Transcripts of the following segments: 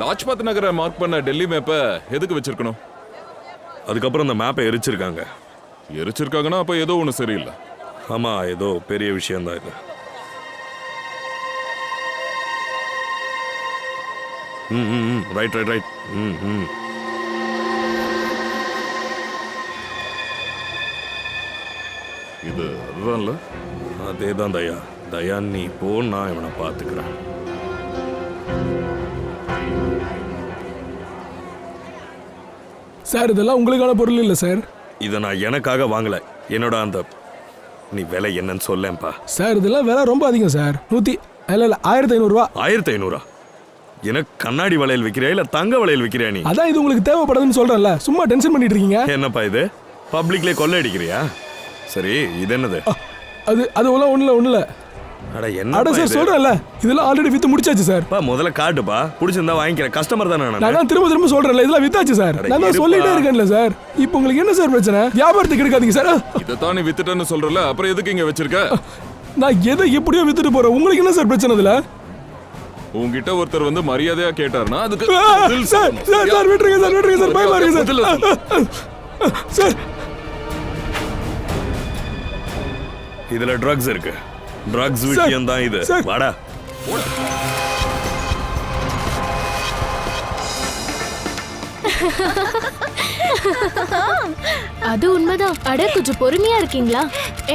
லாஜ்பத் நகரை மார்க் பண்ண டெல்லி மேப்பை எதுக்கு வச்சிருக்கணும்? அதுக்கப்புறம் அந்த மேப்பை எரிச்சிருக்காங்க. எரிச்சிருக்காங்கன்னா அப்ப ஏதோ ஒண்ணு சரியில்லை. ஆமா, ஏதோ பெரிய விஷயம்தான் இது. Right right right. இது அதுதான்ல. அதேதான் தயா. தயா நீ போ, நான் இவனை பார்த்துக்கிறேன். சார் இதெல்லாம் உங்களுக்கான பொருள் இல்லை சார். இதை நான் எனக்காக வாங்கல. என்னோட அந்த நீ விலை என்னன்னு சொல்லேன்ப்பா. சார் இதெல்லாம் விலை ரொம்ப அதிகம் சார். 1500 ரூபா. 1500? எனக்கு கண்ணாடி வளையல் விற்கிறியா இல்ல தங்க வளையல் விற்கிறியா நீ? அதான் இது உங்களுக்கு தேவைப்படுதுன்னு சொல்றேன்ல, சும்மா டென்ஷன் பண்ணிட்டு இருக்கீங்க. என்னப்பா இது, பப்ளிக்ல கொள்ளை அடிக்கிறியா? சரி, இது என்னது? அது ஒண்ணுல ஒண்ணுல. அட என்ன சார் சொல்றேன்ல, இதெல்லாம் ஆல்ரெடி வித்து முடிச்சாச்சு சார். பா முதல்ல காட்டுப்பா, பிடிச்சிருந்தா வாங்கிக்கிறேன். கஸ்டமர் தானே நான் திரும்ப சொல்றேன்ல, இதெல்லாம் வித்தாச்சு சார். நான் தான் சொல்லிட்டே இருக்கேன்ல சார். இப்போ உங்களுக்கு என்ன சார் பிரச்சனை? வியாபாரத்துக்கு எடுக்காதீங்க சார். இதை தான் நீ வித்துட்டேன்னு சொல்றல, அப்புறம் எதுக்கு இங்க வச்சிருக்க? நான் எதை எப்படியோ வித்துட்டு போறேன். உங்களுக்கு என்ன சார் பிரச்சனை இதுல? உங்ககிட்ட ஒருத்தர் வந்து மரியாதையா கேட்டாருன்னா அதுக்கு சார் விட்டுருங்க சார், பயமா இருக்கு சார். இதுல ட்ரக்ஸ் இருக்கு. ட்ரக்ஸ் விஷயம் தான் இது. வாடா. அது உண்மைதான். அட கொஞ்சம் பொறுமையா இருக்கீங்களா?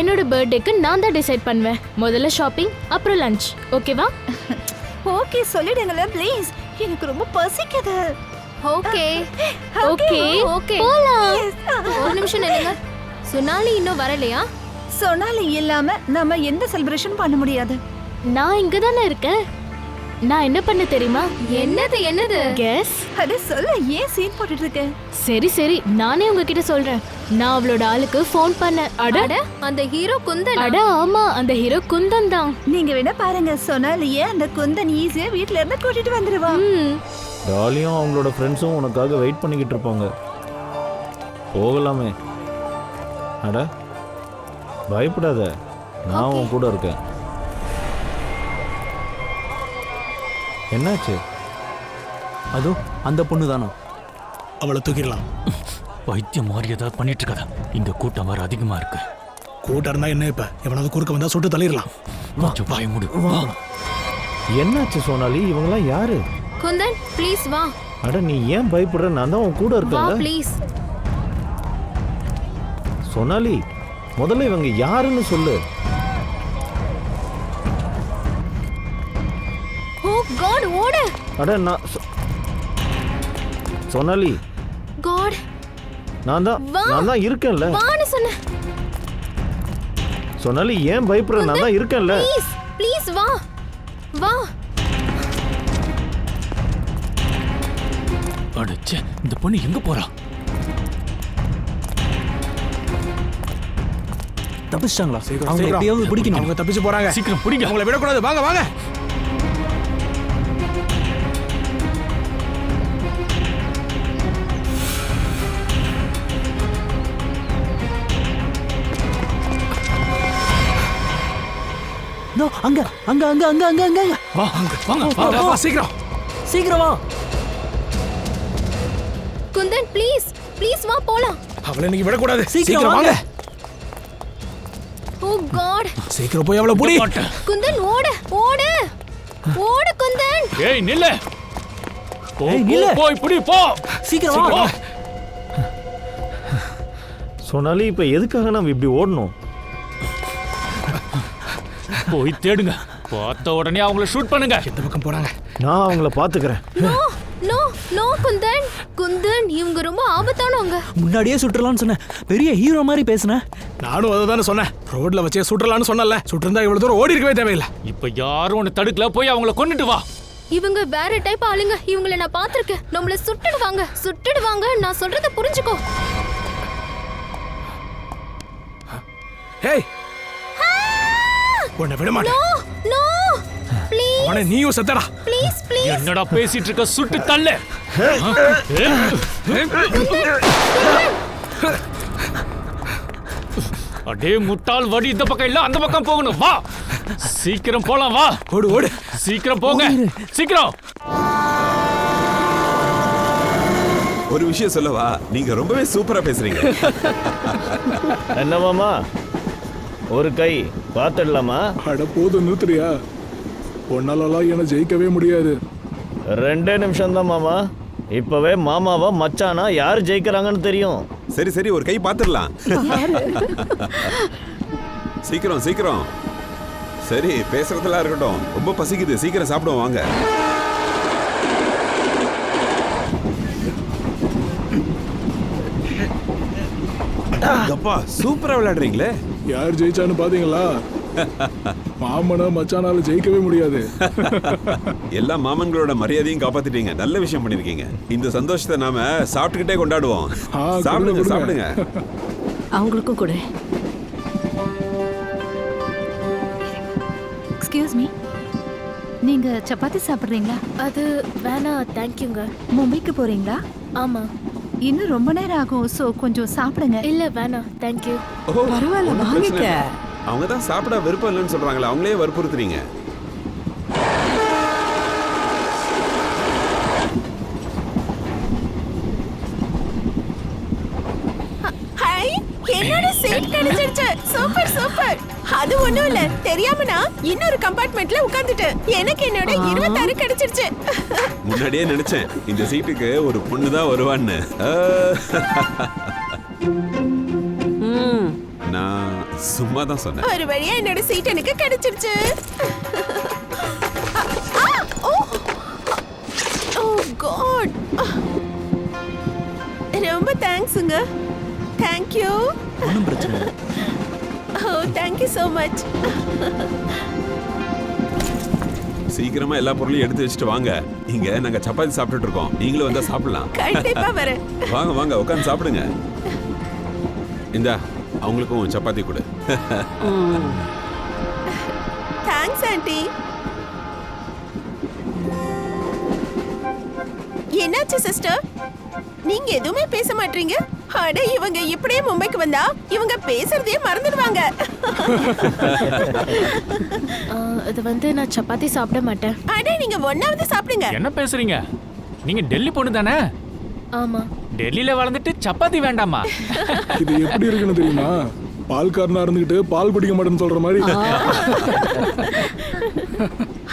என்னோட பர்த்டேக்கு நான் தான் டிசைட் பண்ணுவேன். முதல்ல ஷாப்பிங், அப்புறம் லஞ்ச். ஓகேவா? ஓகே சொல்லிடுங்களே ப்ளீஸ், எனக்கு ரொம்ப பசிக்குது. ஓகே ஓகே ஓகே போலாம். ஒரு நிமிஷம் நில்லுங்க. சுனாலி இன்னும் வரலையா? சொனாலி இல்லாம நம்ம எந்த செலிப்ரேஷன் பண்ண முடியாது. நான் இங்க தானே இருக்கேன். நான் என்ன பண்ண தெரியுமா? என்னது கெஸ்? அட சொல்ல, ஏன் சீன் போட்டுட்டு இருக்க? சரி நானே உங்ககிட்ட சொல்றேன். நான் அவளோட ஆளுக்கு ஃபோன் பண்ணேன். அட அந்த ஹீரோ குந்தன். அட ஆமா, அந்த ஹீரோ குந்தன் தான். நீங்க வேணா பாருங்க, சொனாலியே அந்த குந்தன் ஈஸியா வீட்ல இருந்து கூட்டிட்டு வந்துருவா. டாலியும் அவங்களோட ஃப்ரெண்ட்ஸும் உனக்காக வெயிட் பண்ணிக்கிட்டு இருப்பாங்க. போகலாமே. அட பயப்படாத, நான் உன் கூட இருக்கேன். என்னாச்சு? அதோ அந்த பொண்ணு தானா? அவளை தூக்கிடலாம். வைத்தியம் மாதிரி ஏதாவது பண்ணிட்டு இருக்காதா? இங்க கூட்டம் வர அதிகமா இருக்கு. கூட்டம் இருந்தா என்ன, இப்ப எவனாவது குறுக்க வந்தா சுட்டு தள்ளிடலாம். கொஞ்சம் பயமுடு. என்னாச்சு சோனாலி? இவங்கெல்லாம் யாரு? குந்தன் ப்ளீஸ் வா. அட நீ ஏன் பயப்படுற? நான் தான் உன் கூட வா இருக்கேன். ப்ளீஸ். சோனாலி முதல்ல இவங்க யாருன்னு சொல்லு. ஓ காட், ஓடு. அட நான் சோனாலி, காட் நான் தான் இருக்கேன்ல. வான்னு சொன்ன. சோனாலி ஏன் பயப்படுற? நான் தான் இருக்கேன்ல. ப்ளீஸ் வா வா. அடச்சே, இந்த பொண்ணு எங்க போறா? தப்பிச்சிட்டாங்களா? அவங்க எப்படியாவது பிடிக்கணும். அவங்க தப்பிச்சு போறாங்க. சீக்கிரம் பிடிங்க. அவங்கள விடக்கூடாது. வாங்க. அங்க அங்க அங்க அங்க அங்க அங்க வா. வாங்க சீக்கிரம் வா. குந்தன் ப்ளீஸ் வா போலாம். அவளை இன்னைக்கு விடக்கூடாது. சீக்கிரம் வாங்க. ஓ காட், சீக்கிரம் போய் அவளை புடி. குந்தன் ஓடு குந்தன். ஏய் நில்லு. போய் புடி போ. சீக்கிரம் வா. சோனாலி இப்ப எதுக்காக நம்ம இப்படி ஓடணும்? போய் தேடுங்க. பார்த்த உடனே அவங்கள ஷூட் பண்ணுங்க. எந்த பக்கம் போறாங்க? நான் அவங்கள பாத்துக்கிறேன். நோ குந்தன் இவங்க ரொம்ப ஆபத்தானவங்க. முன்னாடியே சுற்றலாம்னு சொன்னேன். பெரிய ஹீரோ மாதிரி பேசுனேன். நானும் அதுதானே சொன்னேன். ரோட்ல வச்சே சுற்றலாம்னு சொன்னல. சுற்றிருந்தா இவ்வளவு தூரம் ஓடி இருக்கவே தேவையில்லை. இப்ப யாரும் ஒன்னு தடுக்கல. போய் அவங்கள கொன்னுட்டு வா. இவங்க வேற டைப் ஆளுங்க. இவங்கள நான் பாத்திருக்கேன். நம்மள சுட்டுடுவாங்க. நான் சொல்றத புரிஞ்சுக்கோ. ஹேய், உன்னை விட மாட்டேன். No please. அவனை நீயும் செத்தடா. ப்ளீஸ் என்னடா பேசிட்டு இருக்க? சுட்டு தள்ளு. அடே முட்டாள், வடி இந்த பக்கம் இல்ல அந்த பக்கம் போகணும். வா சீக்கிரம் போலாம். வா ஓடு சீக்கிரம் போங்க. சீக்கிரம். ஒரு விஷயம் சொல்லவா, நீங்க ரொம்பவே சூப்பரா பேசுறீங்க. என்ன மாமா ஒரு கை பார்த்துடலாமா? அட போதும் நிறுத்துறியா? பொண்ணாலலாம் என்ன ஜெயிக்கவே முடியாது. 2 நிமிஷம் தான் மாமா. இப்பவே மாமாவா மச்சானா யார் ஜெயிக்கிறாங்கன்னு தெரியும். சரி சரி, ஒரு கை பார்த்துடலாம். சீக்கிரம் சீக்கிரம். சரி, பேசுறதெல்லாம் இருக்கட்டும், ரொம்ப பசிக்குது, சீக்கிரம் சாப்பிடுவோம் வாங்க. அப்பா சூப்பரா விளையாடுறீங்களே. யார் ஜெயிச்சான்னு பாத்தீங்களா? மாமனா மச்சானால ஜெயிக்கவே முடியாது. எல்லா மாமன்களோட மரியாதையும் காப்பாத்திட்டீங்க. நல்ல விஷயம் பண்ணிருக்கீங்க. இந்த சந்தோஷத்தை நாம சாப்பிட்டுக்கிட்டே கொண்டாடுவோம். சாப்பிடுங்க சாப்பிடுங்க. அவங்களுக்கும் கூட. எக்ஸ்கியூஸ் மீ, நீங்க சப்பாத்தி சாப்பிடுறீங்களா? அது வேணா, தேங்க்யூங்க. மும்பைக்கு போறீங்களா? ஆமா. இன்னும் ரொம்ப நேரம் ஆகும், சோ கொஞ்சம் சாப்பிடுங்க. இல்ல வேணா, தேங்க்யூ. பரவாயில்ல, வாங்கிக்க. அவங்க தான் சாப்பிட விருப்பம் இல்லைன்னு சொல்றாங்களே, அவங்களே வற்புறுத்துறீங்க. ஹாய், என்னோட சீட் கிடைச்சிருச்சு. Super super. அது ஒண்ணும் இல்ல, தெரியாம நான் இன்னொரு கம்பார்ட்மெண்ட்ல உட்கார்ந்துட்டேன். எனக்கு என்னோட 26 கிடைச்சிருச்சு. முன்னாடியே நினைச்சேன் இந்த சீட்டுக்கு ஒரு பொண்ணு தான் வருவான்னு. நான் சும்மா தான் சொன்னேன். ஒரு வழியா என்னோட சீட் எனக்கு கிடைச்சிருச்சு. ஓ காட், ரொம்ப தேங்க்ஸ்ங்க. Thank you. ஒன்றும் பிரச்சனை இல்லை. ஓ தேங்க் யூ so much. சீக்கிரமா எல்லா பொருளையும் எடுத்து வச்சுட்டு வாங்க. இங்க நாங்க சப்பாத்தி சாப்பிட்டுட்டு இருக்கோம், நீங்களும் வந்தா சாப்பிடலாம். கண்டிப்பா வரேன். வாங்க வாங்க, உட்கார்ந்து சாப்பிடுங்க. இந்தா அவங்களுக்கும் சப்பாத்தி கொடு. Thanks aunty. என்னாச்சு சிஸ்டர், நீங்க எதுவுமே பேச மாட்டீங்க? அட, இவங்க இப்படியே மும்பைக்கு வந்தா இவங்க பேசுறதே மறந்துடுவாங்க. இது வந்து நான் சப்பாத்தி சாப்பிட மாட்டேன். அட, நீங்க ஒண்ணாவது சாப்பிடுங்க. என்ன பேசுறீங்க? நீங்க டெல்லி பொண்ணு தானே? ஆமா. டெல்லியில வளர்ந்துட்டு சப்பாத்தி வேண்டாமா? இது எப்படி இருக்குன்னு தெரியுமா? பால்காரனா இருந்துகிட்டு பால் குடிக்க மாட்டேன்னு சொல்ற மாதிரி.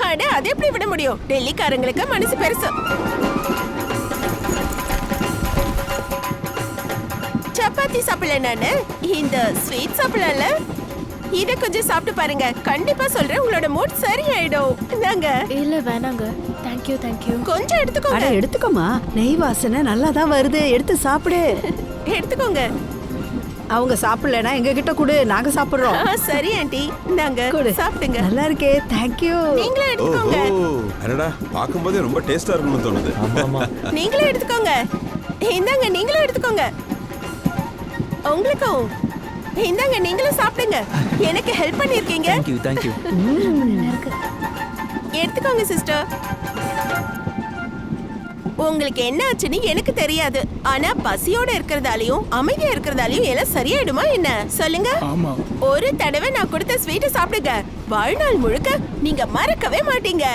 அட, அது எப்படி விட முடியும்? டெல்லிக்காரங்களுக்கு மனசு பெருசு. சப்பாத்தி சாப்பிடல, நானு இந்த ஸ்வீட் சாப்பிடல. இத கொஞ்சம் சாப்பிட்டு பாருங்க, கண்டிப்பா சொல்றேன் உங்களோட மூட் சரியாயிடும். இந்தாங்க. இல்ல வேணாங்க, தேங்க்யூ தேங்க்யூ. கொஞ்சம் எடுத்துக்கோங்க. அட எடுத்துக்கோமா, நெய் வாசனை நல்லா தான் வருது, எடுத்து சாப்பிடு. எடுத்துக்கோங்க. அவங்க சாப்பிடலனா எங்க கிட்ட கொடு, நாங்க சாப்பிடுறோம். சரி ஆண்டி, இந்தாங்க சாப்பிடுங்க. நல்லா இருக்கே, தேங்க்யூ. நீங்களும் எடுத்துக்கோங்க. அடடா, பாக்கும்போதே ரொம்ப டேஸ்டா இருக்கும்னு தோணுது. நீங்களும் எடுத்துக்கோங்க. இந்தாங்க, நீங்களும் எடுத்துக்கோங்க. உங்களுக்கும் இந்தாங்க, நீங்களும் சாப்பிடுங்க. எனக்கு ஹெல்ப் பண்ணிருக்கீங்க. தேங்க்யூ. எடுத்துக்கோங்க சிஸ்டர். உங்களுக்கு என்ன ஆச்சுன்னு எனக்கு தெரியாது, ஆனா பசியோட இருக்கிறதாலையும் அமைதியா இருக்கிறதாலையும் எல்லாம் சரியாயிடுமா என்ன சொல்லுங்க? ஆமா. ஒரு தடவை நான் கொடுத்த ஸ்வீட்டை சாப்பிடுங்க, வாழ்நாள் முழுக்க நீங்க மறக்கவே மாட்டீங்க.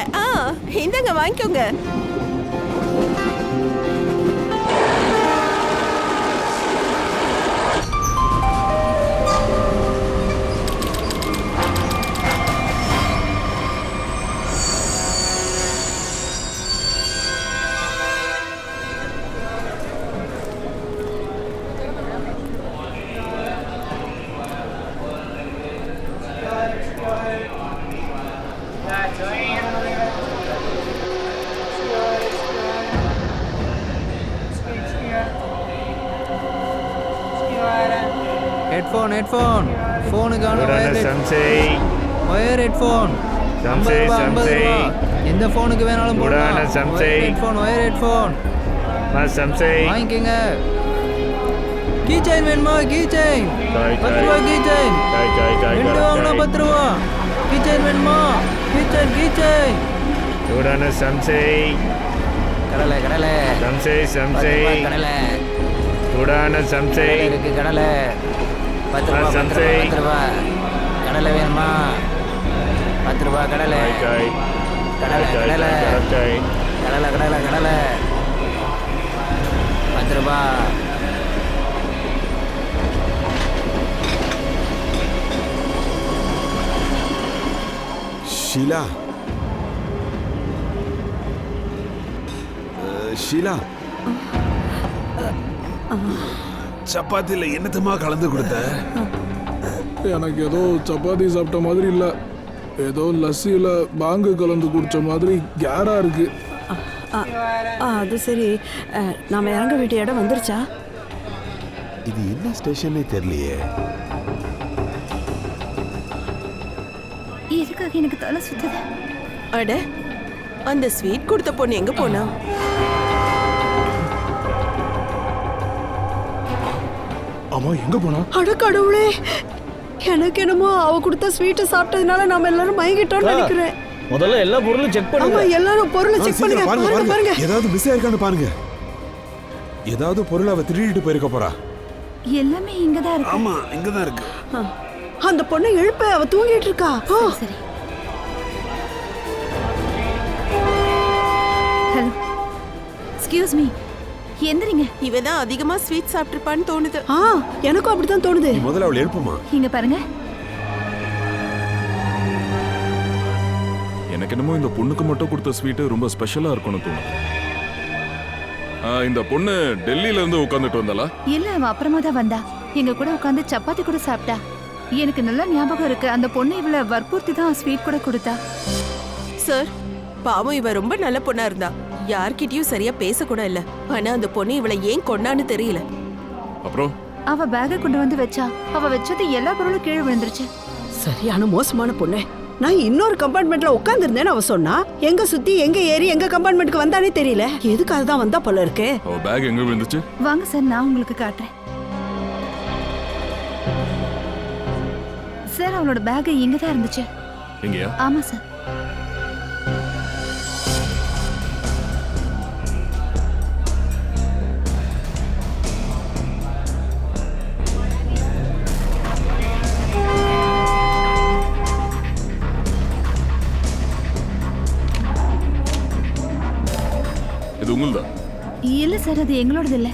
இந்தாங்க, வாங்கிக்கோங்க. ஹெட்ஃபோன் ஃபோனுக்கான ஒயர் ஹெட்ஃபோன் எந்த ஃபோனுக்கு வேணாலும் போடலாம். ஒயர் ஹெட்ஃபோன் வாங்கிக்கங்க. கீ செயின் வேணுமா? கீ செயின் 10 ரூபா. கீ செயின் 2 வாங்கினா 10 ரூபா. கீ செயின் வேணுமா? கீ செயின் கடலை கடலை கடலை இருக்கு. கடலை 10 ரூபா. 10 ரூபா. கடலை வேணுமா? 10 ரூபா. கடலை கடலை கடலை கடலை கடலை கடலை 10 ரூபா. ஷீலா ஷீலா சப்பாத்தில என்னத்தமா கலந்து கொடுத்த? எனக்கு ஏதோ சப்பாத்தி சாப்பிட்ட மாதிரி இல்ல, ஏதோ லஸ்ஸியில பாங்கு கலந்து குடிச்ச மாதிரி கேரா இருக்கு. அது சரி, நாம இறங்க வேண்டிய இடம் வந்துருச்சா? இது என்ன ஸ்டேஷனே தெரியலையே. எதுக்காக எனக்கு தலை சுத்துது? அட, அந்த ஸ்வீட் கொடுத்த பொண்ணு எங்க போனா? ஆமா, எங்க போனா? அட கடவுளே, எனக்கு என்னமோ அவ கொடுத்த ஸ்வீட்டை சாப்பிட்டதுனால நாம எல்லாரும் மயங்கிட்டோம்னு நினைக்கிறேன். முதல்ல எல்லா பொருளும் செக் ஆமா, பண்ணுங்க. எல்லாரும் பொருளை செக் பண்ணுங்க. பாருங்க பாருங்க, ஏதாவது மிஸ் ஆயிருக்கான்னு பாருங்க. ஏதாவது பொருள் அவ திருடிட்டு போயிருக்க போறா. எல்லாமே இங்கதான் இருக்கு. ஆமா, இங்கதான் இருக்கு. அந்த பொண்ணை எழுப்ப, அவ தூங்கிட்டு இருக்கா. சரி. ஹலோ, எக்ஸ்கியூஸ் மீ, எந்திரிங்க. இவ தான் அதிகமா ஸ்வீட் சாப்பிட்டிருப்பான்னு தோணுது. எனக்கும் அப்படித்தான் தோணுது. நீ முதல்ல அவளை எழுப்புமா. இங்க பாருங்க. எனக்கு என்னமோ இந்த பொண்ணுக்கு மட்டும் கொடுத்த ஸ்வீட்டு ரொம்ப ஸ்பெஷலா இருக்கும்னு தோணுது. இந்த பொண்ணு டெல்லியில இருந்து உட்காந்துட்டு வந்தாளா? இல்ல, அவ அப்புறமா தான் வந்தா. எங்க கூட உட்கார்ந்து சப்பாத்தி கூட சாப்பிட்டா. எனக்கு நல்ல ஞாபகம் இருக்கு, அந்த பொண்ணு இவள வற்புறுத்தி தான் ஸ்வீட் கூட கொடுத்தா. சார், பாவம் இவ ரொம்ப நல்ல பொண்ணா இருந்தா. யார்கிட்டயும் சரியா பேச கூட இல்ல. ஆனா அந்த பொண்ணு இவளை ஏன் கொண்டான்னு தெரியல. அப்புறம் அவ பேக்கை கொண்டு வந்து வச்சா. அவ வச்சது எல்லா பொருளும் கீழே விழுந்துருச்சு. சரியான மோசமான பொண்ணு. நான் இன்னொரு கம்பார்ட்மெண்ட்ல உட்கார்ந்து இருந்தேன்னு அவ சொன்னா. எங்க சுத்தி, எங்க ஏறி, எங்க கம்பார்ட்மெண்ட்க்கு வந்தானே தெரியல. எதுக்காக தான் வந்தா போல இருக்கு. அவ பேக் எங்க விழுந்துச்சு? வாங்க சார், நான் உங்களுக்கு காட்டுறேன். சார், அவளோட பேக் இங்க தான் இருந்துச்சு. எங்கயா? ஆமா சார். இது உங்களுதா? இல்ல சார், அது எங்களோடது இல்ல.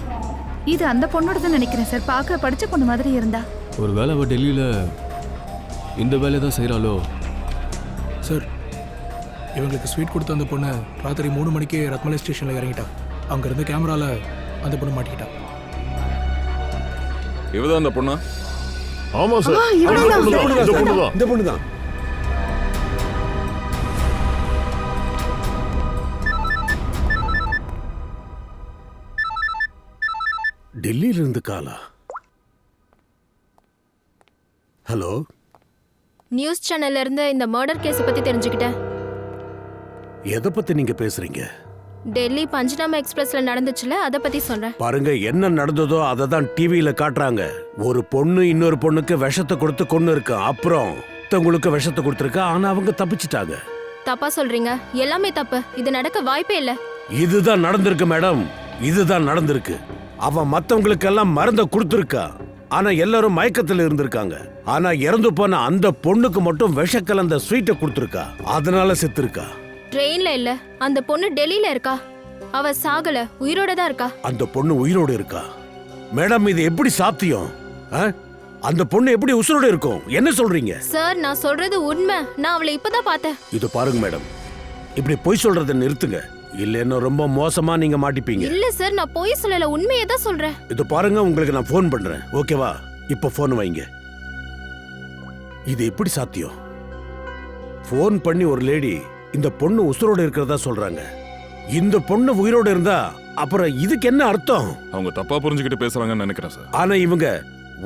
இது அந்த பொண்ணோடது நினைக்கிறேன் சார். பார்க்க படிச்ச பொண்ணு மாதிரி இருந்தா. ஒருவேளை அவ டெல்லியில இந்த வேலையை தான் செய்யறாளோ? சார், இவங்களுக்கு ஸ்வீட் கொடுத்த அந்த பொண்ணு ராத்திரி 3 மணிக்கு ரத்மலை ஸ்டேஷன்ல இறங்கிட்டா. அங்க இருந்து கேமரால அந்த பொண்ணு மாட்டிக்கிட்டா. இவதான் அந்த பொண்ணா? ஆமா சார், இந்த பொண்ணுதான். டெல்லியில இருந்து காலா. ஹலோ, நியூஸ் சேனல்ல இருந்து இந்த மர்டர் கேஸ் பத்தி தெரிஞ்சுக்கிட்டேன். எதை பத்தி நீங்க பேசுறீங்க? டெல்லி பஞ்சநாமா எக்ஸ்பிரஸ்ல நடந்துச்சுல, அத பத்தி சொல்றேன். பாருங்க, என்ன நடந்ததோ அதை தான் டிவியில காட்டுறாங்க. ஒரு பொண்ணு இன்னொரு பொண்ணுக்கு விஷத்தை கொடுத்து கொன்னு இருக்கு. அப்புறம் உங்களுக்கு விஷத்தை கொடுத்துருக்கா. ஆனா அவங்க தப்பிச்சிட்டாங்க. தப்பா சொல்றீங்க. எல்லாமே தப்பு. இது நடக்க வாய்ப்பே இல்ல. இதுதான் நடந்திருக்கு மேடம், இதுதான் நடந்திருக்கு. அவன் மத்தவங்களுக்கெல்லாம் மருந்த கொடுத்துருக்கா. ஆனா எல்லாரும் மயக்கத்துல இருந்திருக்காங்க. ஆனா இறந்து போன அந்த பொண்ணுக்கு மட்டும் விஷ கலந்த ஸ்வீட்டை கொடுத்துருக்கா. அதனால செத்துருக்கா. ட்ரெயின்ல இல்ல, அந்த பொண்ணு டெல்லியில இருக்கா. அவ சாகல, உயிரோட தான் இருக்கா. அந்த பொண்ணு உயிரோடு இருக்கா? மேடம், இது எப்படி சாத்தியம்? அந்த பொண்ணு எப்படி உசுரோட இருக்கும்? என்ன சொல்றீங்க? சார், நான் சொல்றது உண்மை. நான் அவளை இப்பதான் பார்த்தேன். இது பாருங்க மேடம், இப்படி பொய் சொல்றதை நிறுத்துங்க. இல்லைன்னா ரொம்ப மோசமா நீங்க மாட்டிப்பீங்க. இல்ல சார், நான் பொய் சொல்லல, உண்மையை தான் சொல்றேன். இது பாருங்க, உங்களுக்கு நான் போன் பண்றேன், ஓகேவா? இப்ப போன் வைங்க. இது எப்படி சாத்தியம்? போன் பண்ணி ஒரு லேடி இந்த பொண்ணு உசுரோட இருக்கிறதா சொல்றாங்க. இந்த பொண்ணு உயிரோட இருந்தா அப்புறம் இதுக்கு என்ன அர்த்தம்? அவங்க தப்பா புரிஞ்சுக்கிட்டு பேசுறாங்கன்னு நினைக்கிறேன் சார். ஆனா இவங்க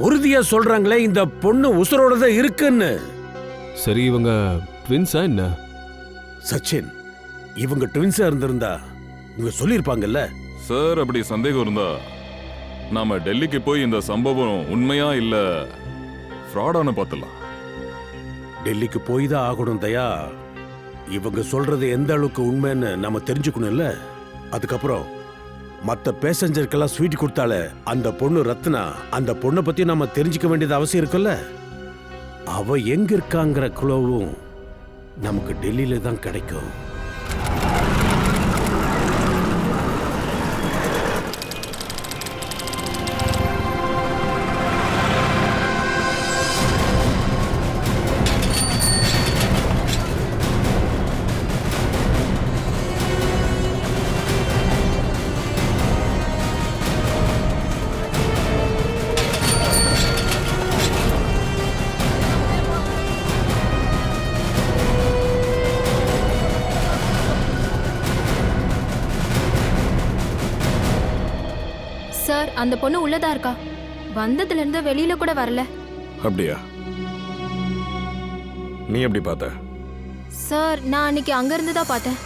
உறுதியா சொல்றாங்களே இந்த பொண்ணு உசுரோட தான் இருக்குன்னு. சரி, இவங்க ட்வின்ஸா என்ன? சச்சின், இவங்க ட்வின்ஸா இருந்திருந்தா இவங்க சொல்லியிருப்பாங்கல்ல. சார், அப்படி சந்தேகம் இருந்தா நாம டெல்லிக்கு போய் இந்த சம்பவம் உண்மையா இல்ல ஃப்ராடானு பார்த்துலாம். டெல்லிக்கு போய் தான் ஆகணும் தயா. இவங்க சொல்றது எந்த அளவுக்கு உண்மைன்னு நம்ம தெரிஞ்சுக்கணும்ல. அதுக்கப்புறம் மற்ற பேசஞ்சருக்கெல்லாம் ஸ்வீட் கொடுத்தால அந்த பொண்ணு ரத்னா, அந்த பொண்ணை பத்தி நம்ம தெரிஞ்சுக்க வேண்டியது அவசியம் இருக்குல்ல. அவ எங்க இருக்காங்கிற குழுவும் நமக்கு டெல்லியில தான் கிடைக்கும். சார் அந்த பொண்ணு உள்ளதா இருக்கா. வந்ததுல இருந்து வெளியில கூட வரல. அப்படியா? நீ எப்படி பார்த்த? சார் நான் அன்னைக்கு அங்க இருந்து தான் பார்த்தேன்.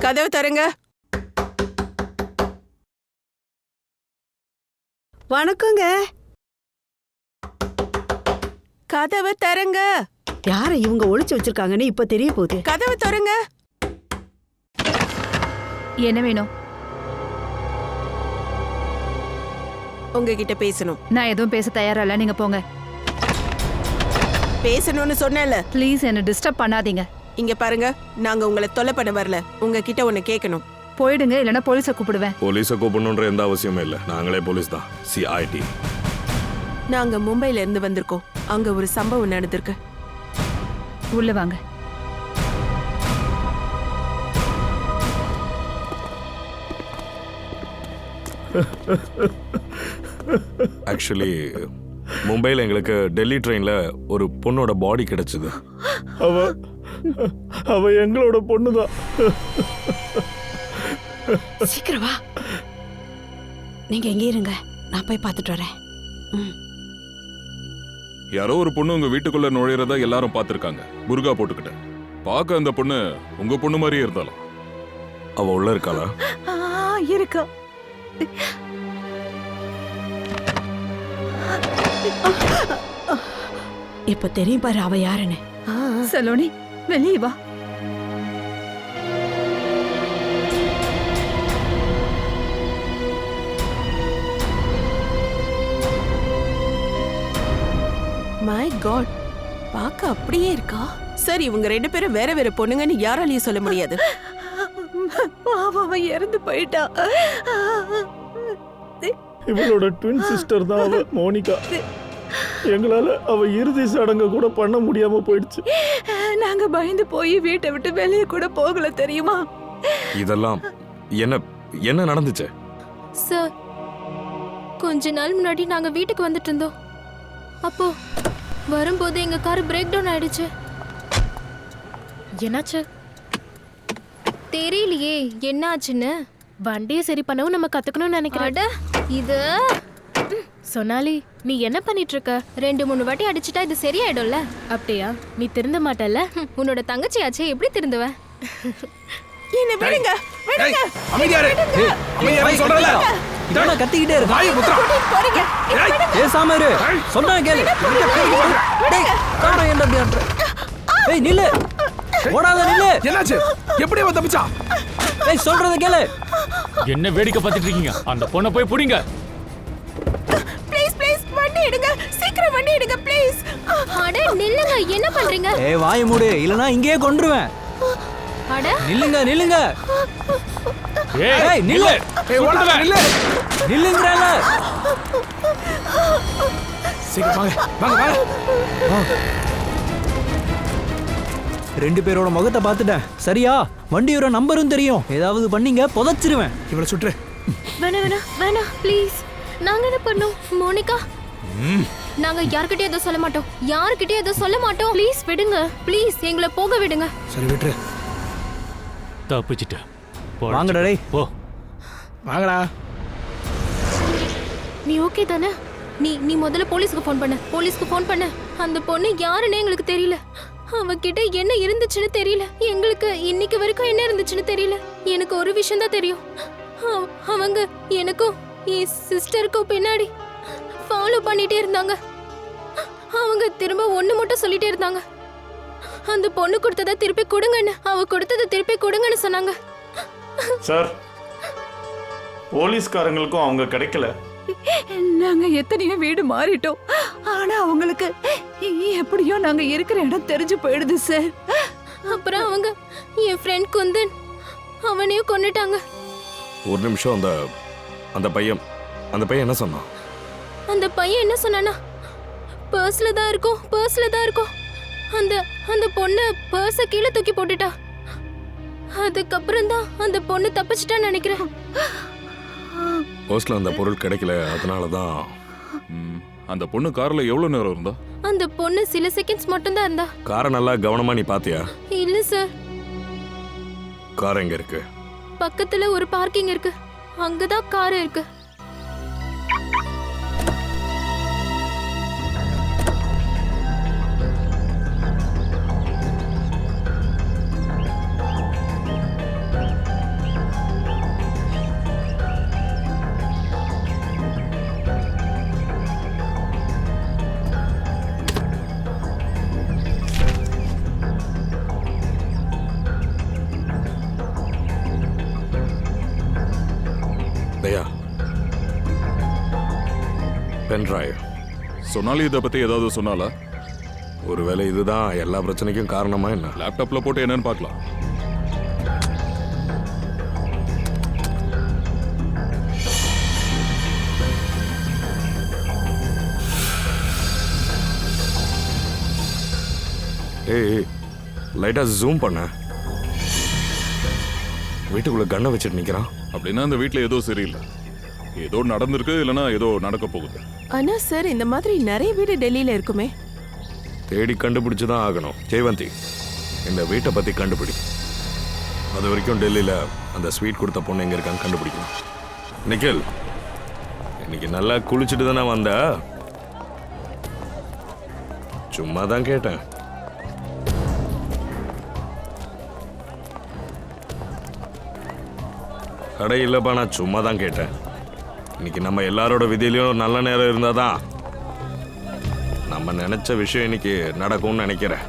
கதவு தருங்க. வணக்கங்க. கதவு தருங்க. யார இவங்க ஒளிச்சு வச்சிருக்காங்கன்னு இப்ப தெரிய போகுது. கதவு தருங்க. என்ன வேணும்? உங்ககிட்ட பேசணும். நான் எதுவும் பேச தயாரா இல்ல, நீங்க போங்க. பேசணும்னு சொன்னேன்ல. ப்ளீஸ் என்ன டிஸ்டர்ப் பண்ணாதீங்க. இங்க பாருங்க, நாங்க உங்களை தொலை பண்ண வரல. உங்ககிட்ட ஒன்னு கேட்கணும். போயிடுங்க, இல்லைன்னா போலீஸை கூப்பிடுவேன். போலீஸை கூப்பிடணுன்ற எந்த அவசியமும் இல்லை. நாங்களே போலீஸ் தான். CID. நாங்க மும்பைல இருந்து வந்திருக்கோம். அங்க ஒரு சம்பவம் நடந்திருக்கு. உள்ள வாங்க. ஆக்சுவலி மும்பையில் எங்களுக்கு டெல்லி ட்ரெயினில் ஒரு பொண்ணோட பாடி கிடைச்சது. அவ எங்களோட பொண்ணுதான். சீக்கிரம் வா. நீங்க எங்கே இருங்க, நான் போய் பார்த்துட்டு வரேன். யாரோ ஒரு பொண்ணு உங்க வீட்டுக்குள்ள நுழையிறதா எல்லாரும் பார்த்திருக்காங்க. புர்கா போட்டுக்கிட்ட. பார்க்க அந்த பொண்ணு உங்க பொண்ணு மாதிரியே இருந்தாலும். அவ உள்ள இருக்காளா? இருக்கா. இப்ப தெரியும் பாரு அவ யாருன்னு. சலோனி வெளியே வா. மை காட், பாக்க அப்படியே இருக்கா. சார், இவங்க 2 பேரும் வேற வேற பொண்ணுங்கன்னு யாராலையும் சொல்ல முடியாது. அவ இறந்து போயிட்டா. இவளோட ட்வின் சிஸ்டர் தான் அவ, மோனிகா. எங்களால அவ இறுதி சடங்கு கூட பண்ண முடியாம போயிடுச்சு. நாங்க பயந்து போய் வீட்டை விட்டு வெளியே கூட போகல, தெரியுமா? இதெல்லாம் என்ன நடந்துச்சு? சார், கொஞ்ச நாள் முன்னாடி நாங்க வீட்டுக்கு வந்துட்டு இருந்தோம். அப்போ வரும்போது எங்க கார் பிரேக் டவுன் ஆயிடுச்சு. என்னாச்சு தெரியலையே. என்னாச்சுன்னு வண்டியை சரி பண்ணவும் நம்ம கத்துக்கணும்னு நினைக்கிறேன். இது சொன்னாலி, நீ என்ன பண்ணிட்டு இருக்க? 2-3 வாட்டி அடிச்சுட்டா இது சரியாயிடும்ல. அப்படியா? நீ திருந்த மாட்டல்ல? உன்னோட தங்கச்சியாச்சே, எப்படி திருந்துவ? என்ன விடுங்க, விடுங்க. அமைதியா இரு. அமைதியா இரு சொல்றல. இதோட கத்திக்கிட்டே இரு. வாய் முத்ரா. பேசாம இரு. சொன்னா கேளு. டேய், காணோம் என்ன அப்படி ஆட்ற? ஏய் நில்லு. ஓடாத நில்லு. என்னாச்சு? எப்படி அவ தப்பிச்சா? ஏய் சொல்றத கேளு. என்ன வேடிக்கை பார்த்துட்டு இருக்கீங்க? அந்த பொண்ணை போய் புடிங்க. ப்ளீஸ் ப்ளீஸ் வண்டி எடுங்க. சீக்கிரம் வண்டி எடுங்க ப்ளீஸ். அட நில்லுங்க, என்ன பண்றீங்க? ஏய் வாயை மூடு, இல்லனா இங்கேயே கொன்றுவேன். அட நில்லுங்க நில்லுங்க. ஏய் நில்லு. ஏய் ஓடாத நில்லு. நில்லுங்கறல. சீக்கிரம் வாங்க வாங்க வாங்க. 2 பேரோட முகத்தை பார்த்துட்டேன். சரியா? வண்டியோட நம்பரும் தெரியும். ஏதாவது பண்ணீங்க புதைச்சிருவேன். இவளை சுற்று. வேணா ப்ளீஸ். நாங்க என்ன பண்ணோம் மோனிகா? நாங்க யார்கிட்டயும் எதுவும் சொல்ல மாட்டோம். யார்கிட்டயும் எதுவும் சொல்ல மாட்டோம். ப்ளீஸ் விடுங்க. ப்ளீஸ் எங்களை போக விடுங்க. சரி விட்டுரு. தப்பிச்சிட்ட. வாங்கடா டேய். போ. வாங்கடா. நீ ஓகே தானே? நீ முதல்ல போலீஸ்க்கு ஃபோன் பண்ணு. போலீஸ்க்கு ஃபோன் பண்ணு. அந்த பொண்ணு யாருன்னு எங்களுக்கு தெரியல. அவகிட்ட என்ன இருந்துச்சுன்னு தெரியல. எங்களுக்கு இன்னைக்கு வரைக்கும் என்ன இருந்துச்சுன்னு தெரியல. எனக்கு ஒரு விஷயம் தான் தெரியும். அவங்க எனக்கும் என் சிஸ்டருக்கும் பின்னாடி ஃபாலோ பண்ணிட்டே இருந்தாங்க. அவங்க திரும்ப ஒண்ணு மட்டும் சொல்லிட்டே இருந்தாங்க. அந்த பொண்ணு கொடுத்ததை திருப்பி கொடுங்கன்னு, அவ கொடுத்ததை திருப்பி கொடுங்கன்னு சொன்னாங்க. சார், போலீஸ்காரங்களுக்கும் அவங்க கிடைக்கல. நாங்க எத்தனையோ வீடு மாறிட்டோம், ஆனா அவங்களுக்கு எப்படியோ நாங்க இருக்கிற இடம் தெரிஞ்சு போயிடுது சார். அப்புறம் அவங்க என் ஃப்ரெண்ட் குந்தன் அவனையும் கொன்னுட்டாங்க. ஒரு நிமிஷம். அந்த பையன் என்ன சொன்னான்? அந்த பையன் என்ன சொன்னானா, பர்ஸ்ல தான் இருக்கும். அந்த பொண்ணு பர்ஸ கீழே தூக்கி போட்டுட்டா. அதுக்கப்புறம் தான் அந்த பொண்ணு தப்பிச்சிட்டான்னு நினைக்கிறேன். பர்ஸ்ல அந்த பொருள் கிடைக்கல, அதனால தான். அந்த பொண்ணு கார்ல எவ்வளவு நேரம் இருந்தா? அந்த பொண்ணு சில செகண்ட்ஸ் மட்டும் தான் இருந்தா. காரை நல்லா கவனமா நீ பாத்தியா? இல்ல சார். கார் எங்க இருக்கு? பக்கத்துல ஒரு பார்க்கிங் இருக்கு, அங்கதான் கார் இருக்கு. தயா, பென்ட்ரைவ். சொன்னாலும் இதை பத்தி ஏதாவது சொன்னாலா? ஒருவேளை இதுதான் எல்லா பிரச்சனைக்கும் காரணமா என்ன? லேப்டாப்ல போட்டு என்னன்னு பார்க்கலாம். ஏய், லைட்டா ஜூம் பண்ண. வீட்டுக்குள்ள கண்ணை வச்சுட்டு நிக்கிறான். அப்படின்னா அந்த வீட்டுல ஏதோ சரியில்லை, ஏதோ நடந்திருக்கு, இல்லைன்னா ஏதோ நடக்க போகுது. ஆனா சார், இந்த மாதிரி நிறைய வீடு டெல்லியில இருக்குமே. தேடி கண்டுபிடிச்சுதான் ஆகணும். ஜெயவந்தி, இந்த வீட்டை பத்தி கண்டுபிடி. அது வரைக்கும் டெல்லியில அந்த ஸ்வீட் கொடுத்த பொண்ணு எங்க இருக்கான்னு கண்டுபிடிக்கணும். நிக்கில், இன்னைக்கு நல்லா குளிச்சுட்டு தானே வந்த? சும்மா தான் கேட்டேன். கடை இல்லைப்பா, நான் சும்மா தான் கேட்டேன். இன்னைக்கு நம்ம எல்லாரோட விதியிலையும் நல்ல நேரம் இருந்தாதான் நம்ம நினைச்ச விஷயம் இன்னைக்கு நடக்கும்னு நினைக்கிறேன்.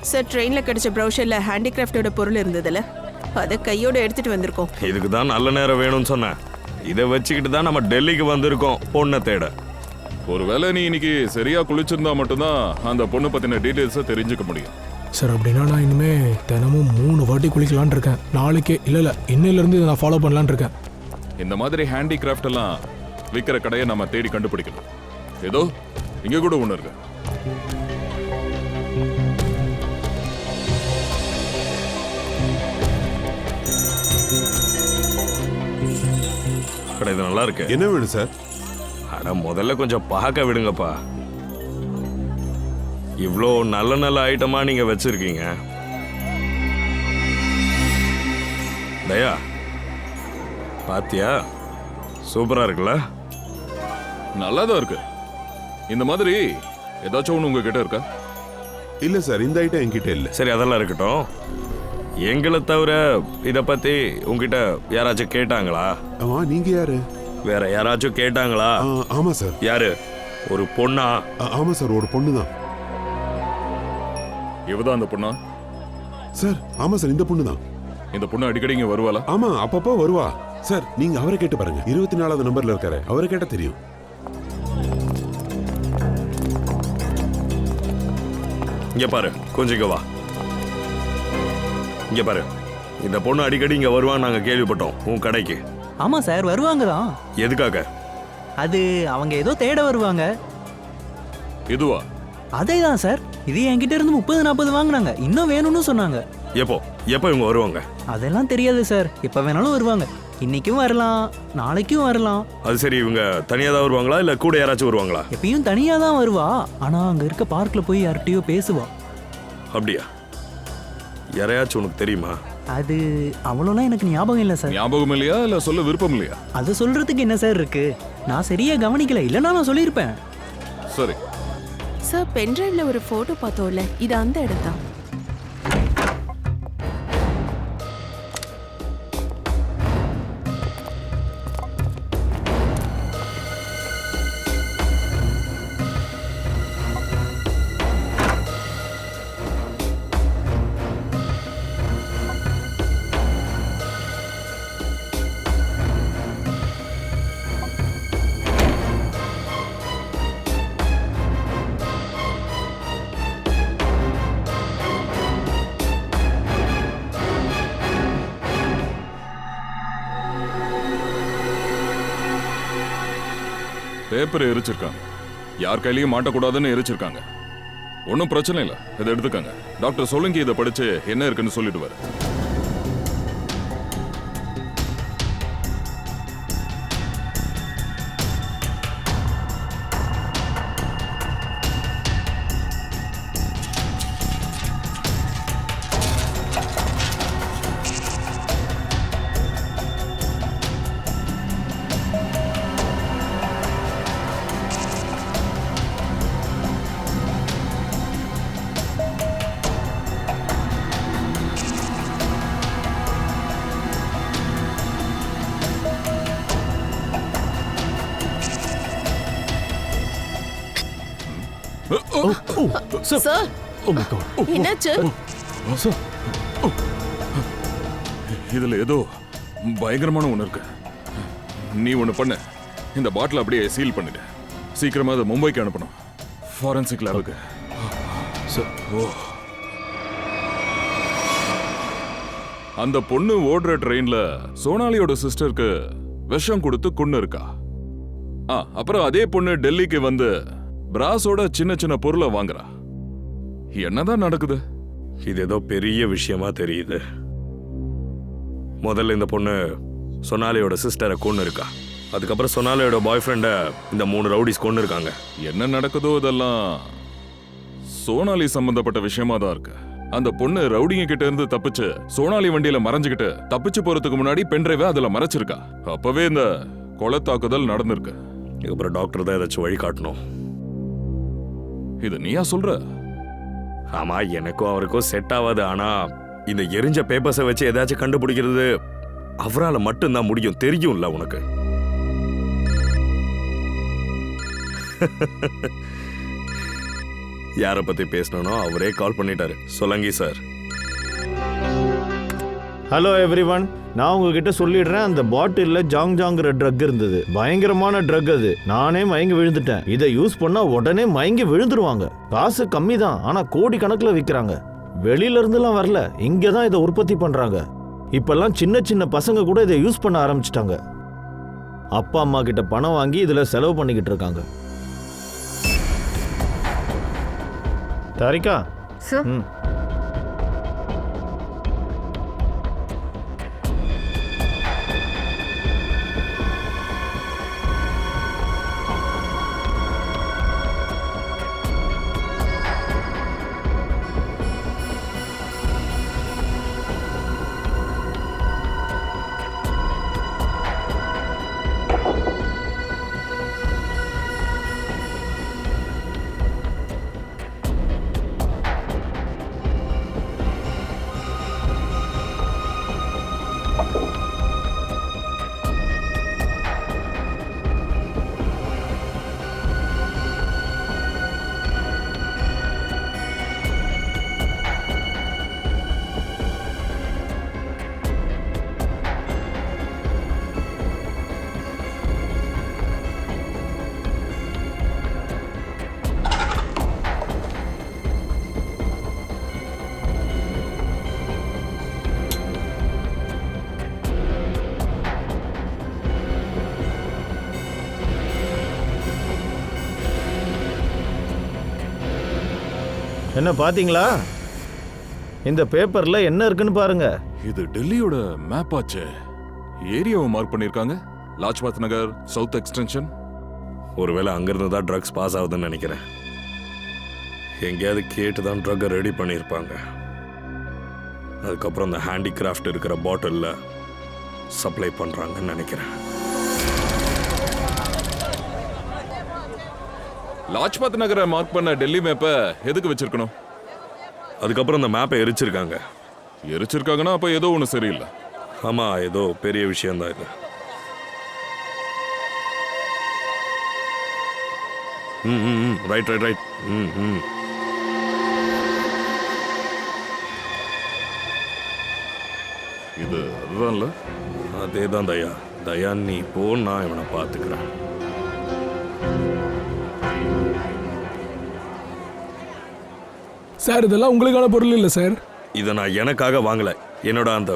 சார், ட்ரெயின்ல கிடைச்ச ப்ரௌஷர்ல ஹேண்டிகிராஃப்டோட பொருள் இருந்ததுல, அதை கையோட எடுத்துட்டு வந்திருக்கோம். இதுக்கு தான் நல்ல நேரம் வேணும்னு சொன்னேன். இதை வச்சுக்கிட்டு தான் நம்ம டெல்லிக்கு வந்திருக்கோம் பொண்ணை தேட. ஒருவேளை நீ இன்னைக்கு சரியா குளிச்சிருந்தா மட்டும்தான் அந்த பொண்ணு பத்தின டீடைல்ஸை தெரிஞ்சுக்க முடியும். சார், அப்படின்னா நான் இனிமே தினமும் 3 வாட்டி குளிக்கலான் இருக்கேன். நாளைக்கே இல்லை இன்னையிலேருந்து நான் ஃபாலோ பண்ணலான் இருக்கேன். இந்த மாதிரி ஹேண்டிகிராஃப்ட் எல்லாம் விற்கிற கடையை நம்ம தேடி கண்டுபிடிக்கணும். ஏதோ இங்க கூட ஒன்று இருக்கு. கடை இது நல்லா இருக்கு. என்ன வேணும் சார்? அட, முதல்ல கொஞ்சம் பார்க்க விடுங்கப்பா. இவ்வளோ நல்ல நல்ல ஐட்டமா நீங்க வச்சிருக்கீங்க. தயா, பாத்தியா? சூப்பரா இருக்குல்ல? நல்லாதான் இருக்கு. இந்த மாதிரி ஏதாச்சும் ஒன்று உங்ககிட்ட இருக்கா? இல்ல சார், இந்த ஐட்டம் என்கிட்ட இல்ல. சரி, அதெல்லாம் இருக்கட்டும். எங்களை தவிர இத பத்தி உங்ககிட்ட யாராச்சும் கேட்டாங்களா? ஆமா, நீங்க யாரு? வேற யாராச்சும் கேட்டாங்களா? ஆமா சார். யாரு? ஒரு பொண்ணா? ஆமா சார், ஒரு பொண்ணு தான். இவதான் அந்த பொண்ணா? சார், ஆமா சார், இந்த பொண்ணு தான். இந்த பொண்ணு அடிக்கடி இங்க வருவாளா? ஆமா, அப்பப்போ வருவா. சார், நீங்க அவரை கேட்டு பாருங்க. 24வது நம்பர்ல இருக்காரு, அவரை கேட்டா தெரியும். இங்க பாரு, கொஞ்சம் இங்க வா. இங்க பாரு, இந்த பொண்ணு அடிக்கடி இங்க வருவான்னு நாங்க கேள்விப்பட்டோம் உன் கடைக்கு. ஆமா சார், வருவாங்க தான். எதுக்காக? அது அவங்க ஏதோ தேட வருவாங்க. இதுவா? அதே தான் சார். இது என்கிட்ட இருந்து 30-40 வாங்கினாங்க. இன்னும் வேணும்னு சொன்னாங்க. எப்போ இவங்க வருவாங்க? அதெல்லாம் தெரியாது சார். எப்ப வேணாலும் வருவாங்க. இன்னைக்கும் வரலாம், நாளைக்கும் வரலாம். அது சரி, இவங்க தனியா தான் வருவாங்களா இல்ல கூட யாராச்சும் வருவாங்களா? எப்பயும் தனியா தான் வருவா. ஆனா அங்க இருக்க பார்க்ல போய் யார்கிட்டயோ பேசுவா. அப்படியா? யாரையாச்சும் உனக்கு தெரியுமா? அது அவ்வளோலாம் எனக்கு ஞாபகம் இல்லை சார். ஞாபகம் இல்லையா இல்ல சொல்ல விருப்பம் இல்லையா? அதை சொல்றதுக்கு என்ன சார் இருக்கு? நான் சரியா கவனிக்கல, இல்லைன்னா நான் சொல்லியிருப்பேன். சரி சார், பென்ட்ரைவ்ல ஒரு போட்டோ பார்த்தோம்ல, இது அந்த இடம் தான். பேப்பர் எரிச்சிருக்காங்க. யார் கையிலையும் மாட்டக்கூடாதுன்னு எரிச்சிருக்காங்க. ஒன்றும் பிரச்சனை இல்லை, இதை எடுத்துக்கங்க. டாக்டர் சோலங்கி இதை படிச்சு என்ன இருக்குன்னு சொல்லிடுவாரு. சார் என்னாச்சு? இதுல ஏதோ பயங்கரமான ஒண்ணு இருக்கு. நீ ஒண்ணு பண்ணு, இந்த பாட்டில் அப்படியே சீல் பண்ணிடு. சீக்கிரமா அதை மும்பைக்கு அனுப்பணும், ஃபாரன்சிக் லேபுக்கு. அந்த பொண்ணு ஓடுற ட்ரெயின்ல சோனாலியோட சிஸ்டருக்கு விஷம் கொடுத்து கொன்னு இருக்கா. அப்புறம் அதே பொண்ணு டெல்லிக்கு வந்து பிராஸோட சின்ன சின்ன பொருளை வாங்குறா. என்னதான் நடக்குது? இது ஏதோ பெரிய விஷயமா தெரியுது. முதல்ல இந்த பொண்ணு சொனாலியோட சிஸ்டரை கொன்னு இருக்கா. அதுக்கப்புறம் சொனாலியோட பாய் ஃப்ரெண்டை இந்த 3 ரவுடிஸ் கொன்னு இருக்காங்க. என்ன நடக்குதோ இதெல்லாம் சோனாலி சம்பந்தப்பட்ட விஷயமா தான் இருக்கு. அந்த பொண்ணு ரவுடிங்க கிட்ட இருந்து தப்பிச்சு சோனாலி வண்டியில மறைஞ்சுக்கிட்டு தப்பிச்சு போறதுக்கு முன்னாடி பென்ட்ரைவை அதுல மறைச்சிருக்கா. அப்பவே இந்த கொலை தாக்குதல் நடந்திருக்கு. இதுக்கப்புறம் டாக்டர் தான் ஏதாச்சும் வழி காட்டணும். இது நீயா சொல்ற? ஆமா, எனக்கும் அவருக்கும் செட் ஆகாது. ஆனா இந்த எரிஞ்ச பேப்பர்ஸை வச்சு ஏதாச்சும் கண்டுபிடிக்கிறது அவரால் மட்டும்தான் முடியும். தெரியும்ல உனக்கு. யாரை பத்தி பேசணும் அவரே கால் பண்ணிட்டாரு. சோலங்கி சார். ஹலோ எவ்ரிவன், நான் உங்ககிட்ட சொல்லிடுறேன், அந்த பாட்டிலில் ஜாங்ஜாங்கிற ட்ரக் இருந்தது. பயங்கரமான ட்ரக் அது. நானே மயங்கி விழுந்துட்டேன். இதை யூஸ் பண்ணா உடனே மயங்கி விழுந்துருவாங்க. காசு கம்மி தான், ஆனா கோடி கணக்கில் விற்கிறாங்க. வெளியில இருந்துலாம் வரல, இங்கே தான் இதை உற்பத்தி பண்றாங்க. இப்பெல்லாம் சின்ன சின்ன பசங்க கூட இதை யூஸ் பண்ண ஆரம்பிச்சிட்டாங்க. அப்பா அம்மா கிட்ட பணம் வாங்கி இதுல செலவு பண்ணிக்கிட்டு இருக்காங்க. தாரிகா, என்ன பாத்தீங்களா? இந்த பேப்பர்ல என்ன இருக்குன்னு பாருங்க. இது டெல்லியோட மேப் ஆச்சு. ஏரியாவை மார்க் பண்ணிருக்காங்க. லாஜ்பத் நகர், சவுத் எக்ஸ்டென்ஷன். ஒருவேளை அங்கிருந்து தான் ட்ரக்ஸ் பாஸ் ஆகுதுன்னு நினைக்கிறேன். எங்கேயாவது கேட்டு தான் ட்ரக்கை ரெடி பண்ணியிருப்பாங்க. அதுக்கப்புறம் அந்த ஹேண்டிகிராஃப்ட் இருக்கிற பாட்டிலில் சப்ளை பண்ணுறாங்கன்னு நினைக்கிறேன். லாஜ்பத் நகரை மார்க் பண்ண டெல்லி மேப்பை எதுக்கு வச்சிருக்கணும்? அதுக்கப்புறம் அந்த மேப்பை எரிச்சிருக்காங்க. எரிச்சிருக்காங்கன்னா அப்போ ஏதோ ஒன்று சரியில்லை. ஆமாம், ஏதோ பெரிய விஷயம்தான் இது. Right right right. இது அதுதான்ல? அதே தான் தயா. தயா நீ போ, நான் இவனை பார்த்துக்கிறேன். சார் இதெல்லாம் உங்களுக்கான பொருள் இல்லை சார். இதை நான் எனக்காக வாங்கல. என்னோட அந்த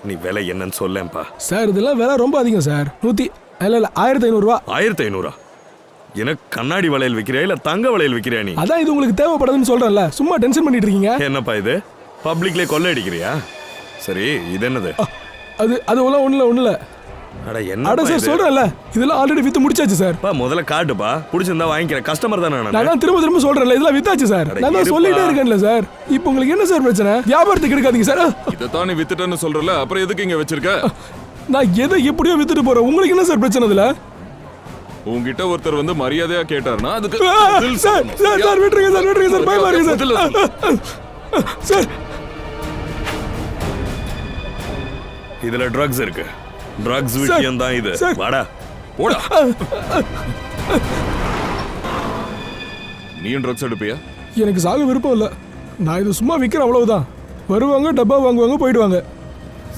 நீ விலை என்னன்னு சொல்லேன்ப்பா. சார் இதெல்லாம் விலை ரொம்ப அதிகம் சார். 1500 ரூபா. 1500? எனக்கு கண்ணாடி வளையல் விற்கிறியா இல்ல தங்க வளையல் விற்கிறியா நீ? அதான் இது உங்களுக்கு தேவைப்படுதுன்னு சொல்றேன்ல, சும்மா டென்ஷன் பண்ணிட்டு இருக்கீங்க. என்னப்பா இது, பப்ளிக்ல கொள்ளை அடிக்கிறியா? சரி, இது என்னது? அது ஒண்ணுல அட என்ன அட சார் சொல்றேன்ல, இதெல்லாம் ஆல்ரெடி வித்து முடிச்சாச்சு சார். பா முதல்ல காட்டுப்பா, பிடிச்சிருந்தா வாங்கிக்கிறேன். கஸ்டமர் தானே நான். நான் திரும்ப சொல்றேன்ல, இதெல்லாம் வித்தாச்சு சார். நான் தான் சொல்லிட்டே இருக்கேன்ல சார். இப்போ உங்களுக்கு என்ன சார் பிரச்சனை? வியாபாரத்துக்கு எடுக்காதீங்க சார். இதை தான் நீ வித்துட்டேன்னு சொல்றல, அப்புறம் எதுக்கு இங்க வச்சிருக்க? நான் எதை எப்படியோ வித்துட்டு போறேன். உங்களுக்கு என்ன சார் பிரச்சனை இதுல? உங்ககிட்ட ஒருத்தர் வந்து மரியாதையா கேட்டார்னா அதுக்கு சார் விட்டுருங்க சார், பயமா இருக்கு சார். இதுல ட்ரக்ஸ் இருக்கு. ட்ரக்ஸ் விஷயம் தான் இது. வாடா போடா. நீயும் ட்ரக்ஸ் எடுப்பியா? எனக்கு சாக விருப்பம் இல்ல. நான் இது சும்மா விற்கிறேன், அவ்வளவுதான். வருவாங்க, டப்பா வாங்குவாங்க, போயிடுவாங்க.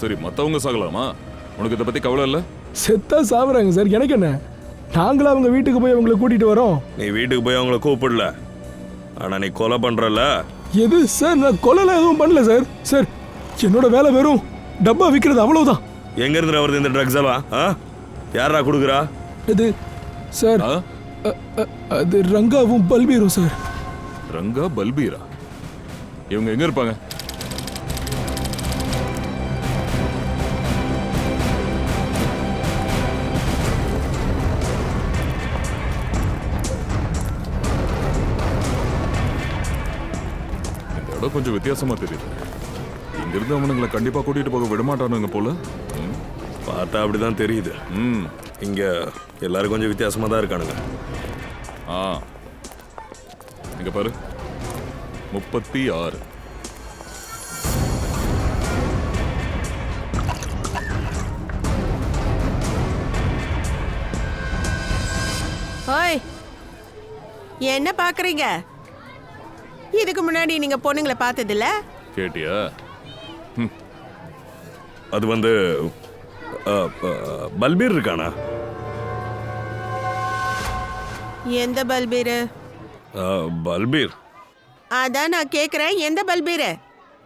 சரி, மத்தவங்க சாகலாமா? உனக்கு இதை பத்தி கவலை இல்ல? செத்தா சாவுறாங்க சார், எனக்கு என்ன? நாங்களும் அவங்க வீட்டுக்கு போய் அவங்களை கூட்டிட்டு வரோம். நீ வீட்டுக்கு போய் அவங்கள கூப்பிடல, ஆனா நீ கொலை பண்றல. எது சார்? நான் கொலைலாம் எதுவும் பண்ணல சார். சார் என்னோட வேலை வெறும் டப்பா விற்கிறது, அவ்வளவுதான். எங்க இருந்து வருது இந்த ட்ரக்ஸ் எல்லாம்? யாரா கொடுக்குறா? இது சார் அது ரங்காவும் பல்பீரும் சார். ரங்கா பல்பீரா? இவங்க எங்க இருப்பாங்க? இந்த இடம் கொஞ்சம் வித்தியாசமா தெரியுது. இங்கிருந்து அவனுங்களை கண்டிப்பா கூட்டிட்டு போக விடமாட்டானுங்க போல. பார்த்தா அப்படிதான் தெரியுது. இங்க எல்லாரும் கொஞ்சம் வித்தியாசமா தான் இருக்கானுங்க. இங்க பாரு, 36. ஓய், என்ன பாக்குறீங்க? இதுக்கு முன்னாடி நீங்க பொண்ணுங்களை பார்த்தது இல்ல? கேட்டியா? அது வந்து பல்பீர் இருக்கானா? எந்த பல்பீர்? பல்பீர் அதான் நான் கேக்குறேன், எந்த பல்பீர்?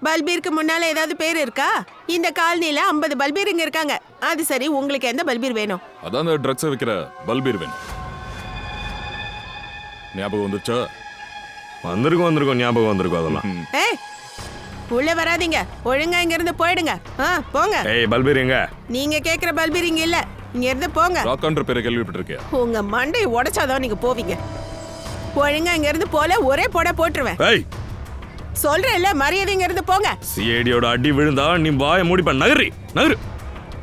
பல்பீருக்கு முன்னால ஏதாவது பேர் இருக்கா? இந்த காலனில 50 பல்பீர் இங்க இருக்காங்க. அது சரி, உங்களுக்கு எந்த பல்பீர் வேணும்? அதான் அந்த ட்ரக்ஸ் விற்கிற பல்பீர் வேணும். ஞாபகம் வந்துச்சா? வந்திருக்கும் ஞாபகம் வந்திருக்கும். அதெல்லாம் ஏய், உள்ள வராதீங்க, ஒழுங்கா இங்க இருந்து போயிடுங்க. போங்க. ஏய், பல்பீர் எங்க? நீங்க கேக்குற பல்பீர் இங்க இல்ல, இங்க இருந்து போங்க. ராக்கான்ற பேரை கேள்விப்பட்டிருக்கியா? உங்க மண்டையை உடைச்சாதான் நீங்க போவீங்க. ஒழுங்கா இங்க இருந்து போல ஒரே போட்டுருவேன். ஏய், சொல்றேன்ல, மரியாதை இங்க இருந்து போங்க. சிஐடியோட அடி விழுந்தா நீ வாயை மூடிப்ப.